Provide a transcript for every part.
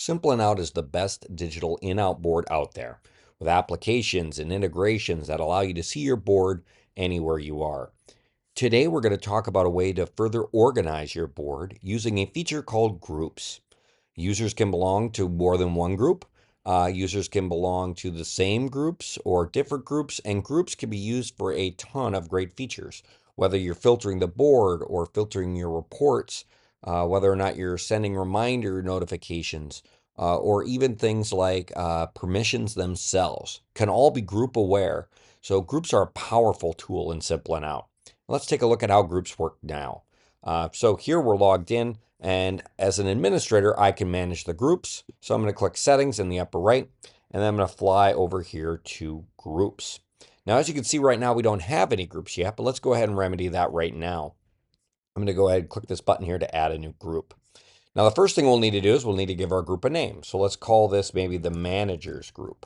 Simple and Out is the best digital in-out board out there with applications and integrations that allow you to see your board anywhere you are. Today, we're going to talk about a way to further organize your board using a feature called groups. Users can belong to more than one group. Users can belong to the same groups or different groups, and groups can be used for a ton of great features. Whether you're filtering the board or filtering your reports, whether or not you're sending reminder notifications, or even things like permissions themselves can all be group aware. So groups are a powerful tool in Simple and Out. Let's take a look at how groups work now. So here we're logged in, and as an administrator, I can manage the groups. So I'm going to click Settings in the upper right, and then I'm going to fly over here to Groups. Now, as you can see right now, we don't have any groups yet, but let's go ahead and remedy that right now. I'm going to go ahead and click this button here to add a new group. Now, the first thing we'll need to do is we'll need to give our group a name. So let's call this maybe the Managers group.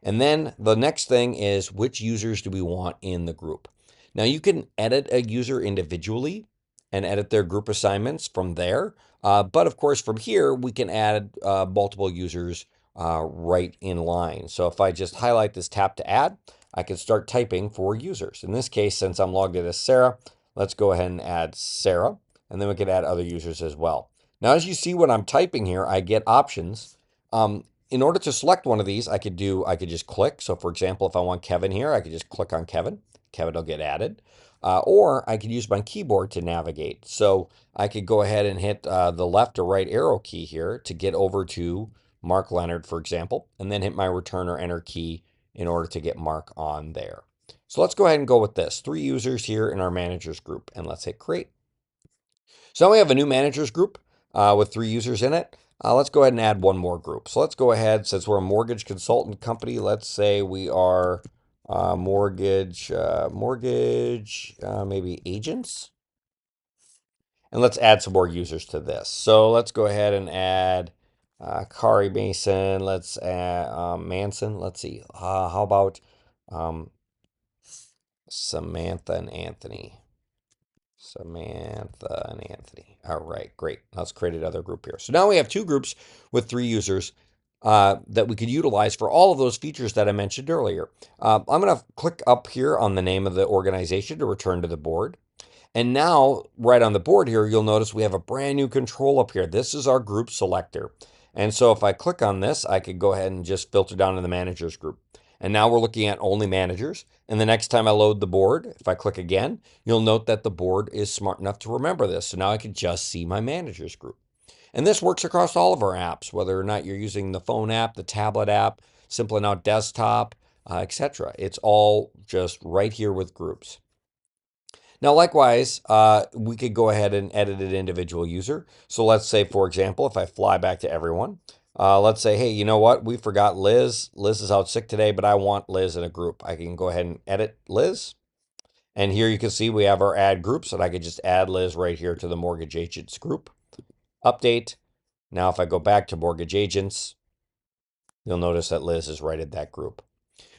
And then the next thing is, which users do we want in the group? Now, you can edit a user individually and edit their group assignments from there. But of course, from here, we can add multiple users right in line. So if I just highlight this tap to add, I can start typing for users. In this case, since I'm logged in as Sarah, let's go ahead and add Sarah, and then we can add other users as well. Now, as you see when I'm typing here, I get options. In order to select one of these, I could just click. So for example, if I want Kevin here, I could just click on Kevin. Kevin will get added. Or I could use my keyboard to navigate. So I could go ahead and hit the left or right arrow key here to get over to Mark Leonard, for example, and then hit my return or enter key in order to get Mark on there. So let's go ahead and go with this. 3 users here in our managers group, and let's hit create. So we have a new managers group with 3 users in it. Let's go ahead and add one more group. So let's go ahead, since we're a mortgage consultant company, let's say we are mortgage maybe agents. And let's add some more users to this. So let's go ahead and add Kari Mason. Let's add Manson. Let's see. How about Samantha and Anthony? Samantha and Anthony. All right, great. Let's create another group here. So now we have 2 groups with 3 users that we could utilize for all of those features that I mentioned earlier. I'm going to click up here on the name of the organization to return to the board. And now, right on the board here, you'll notice we have a brand new control up here. This is our group selector. And so if I click on this, I could go ahead and just filter down to the managers group. And now we're looking at only managers. And the next time I load the board, if I click again, you'll note that the board is smart enough to remember this. So now I can just see my managers group. And this works across all of our apps, whether or not you're using the phone app, the tablet app, Simple and Out desktop, etc. It's all just right here with groups. Now, likewise, we could go ahead and edit an individual user. So let's say, for example, if I fly back to everyone, let's say, hey, you know what? We forgot Liz. Liz is out sick today, but I want Liz in a group. I can go ahead and edit Liz. And here you can see we have our add groups, and I could just add Liz right here to the mortgage agents group. Update. Now, if I go back to mortgage agents, you'll notice that Liz is right in that group.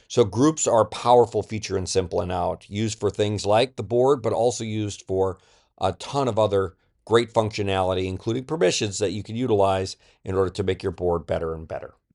So groups are a powerful feature in Simple and Out, used for things like the board, but also used for a ton of other great functionality, including permissions that you can utilize in order to make your board better and better.